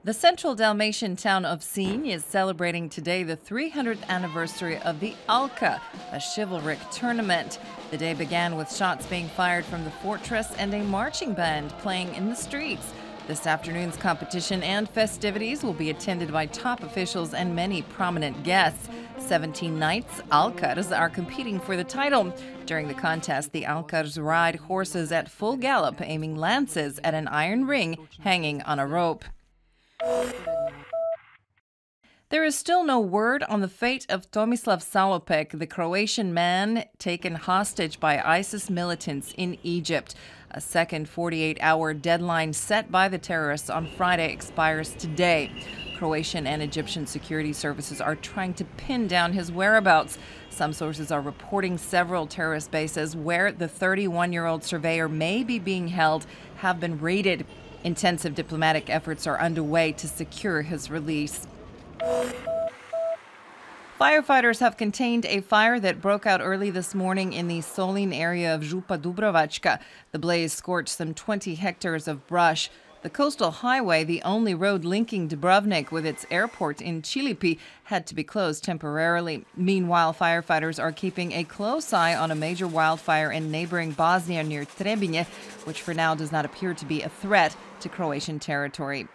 The central Dalmatian town of Signes is celebrating today the 300th anniversary of the Alca, a chivalric tournament. The day began with shots being fired from the fortress and a marching band playing in the streets. This afternoon's competition and festivities will be attended by top officials and many prominent guests. 17 knights, Alcars, are competing for the title. During the contest, the Alcars ride horses at full gallop, aiming lances at an iron ring hanging on a rope. There is still no word on the fate of Tomislav Salopek, the Croatian man taken hostage by ISIS militants in Egypt. A second 48-hour deadline set by the terrorists on Friday expires today. Croatian and Egyptian security services are trying to pin down his whereabouts. Some sources are reporting several terrorist bases where the 31-year-old surveyor may be being held have been raided. Intensive diplomatic efforts are underway to secure his release. Firefighters have contained a fire that broke out early this morning in the Solin area of Župa Dubrovačka. The blaze scorched some 20 hectares of brush. The coastal highway, the only road linking Dubrovnik with its airport in Čilipi, had to be closed temporarily. Meanwhile, firefighters are keeping a close eye on a major wildfire in neighboring Bosnia near Trebinje, which for now does not appear to be a threat to Croatian territory.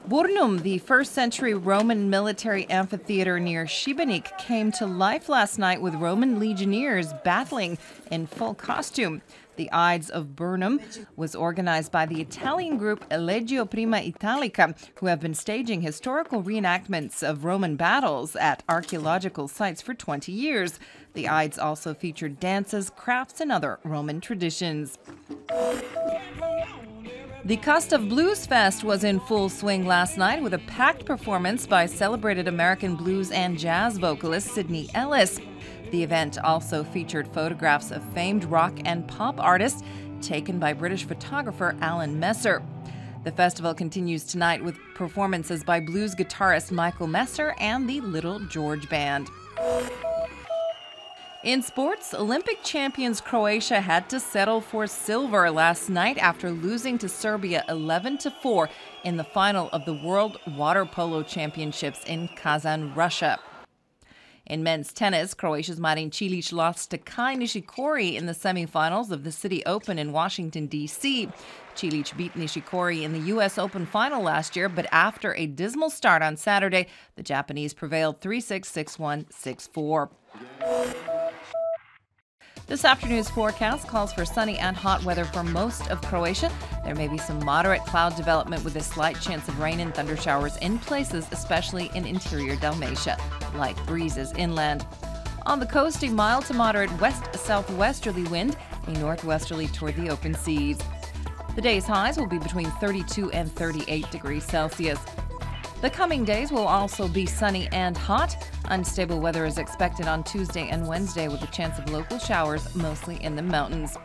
Burnum, the first-century Roman military amphitheater near Šibenik, came to life last night with Roman legionnaires battling in full costume. The Ides of Burnum was organized by the Italian group Legio Prima Italica, who have been staging historical reenactments of Roman battles at archaeological sites for 20 years. The Ides also featured dances, crafts, and other Roman traditions. The Cost of Blues Fest was in full swing last night with a packed performance by celebrated American blues and jazz vocalist Sydney Ellis. The event also featured photographs of famed rock and pop artists taken by British photographer Alan Messer. The festival continues tonight with performances by blues guitarist Michael Messer and the Little George Band. In sports, Olympic champions Croatia had to settle for silver last night after losing to Serbia 11-4 in the final of the World Water Polo Championships in Kazan, Russia. In men's tennis, Croatia's Marin Cilic lost to Kai Nishikori in the semifinals of the City Open in Washington, D.C. Cilic beat Nishikori in the U.S. Open final last year, but after a dismal start on Saturday, the Japanese prevailed 3-6, 6-1, 6-4. This afternoon's forecast calls for sunny and hot weather for most of Croatia. There may be some moderate cloud development with a slight chance of rain and thunder showers in places, especially in interior Dalmatia. Light breezes inland. On the coast, a mild to moderate west-southwesterly wind, a northwesterly toward the open seas. The day's highs will be between 32 and 38 degrees Celsius. The coming days will also be sunny and hot. Unstable weather is expected on Tuesday and Wednesday with a chance of local showers, mostly in the mountains.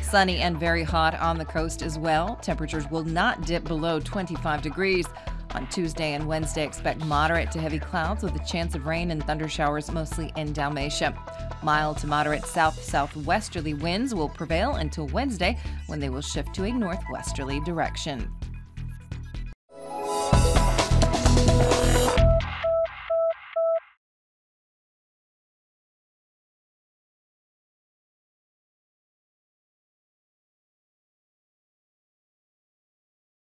Sunny and very hot on the coast as well. Temperatures will not dip below 25 degrees. On Tuesday and Wednesday, expect moderate to heavy clouds with a chance of rain and thunder showers, mostly in Dalmatia. Mild to moderate south-southwesterly winds will prevail until Wednesday, when they will shift to a northwesterly direction.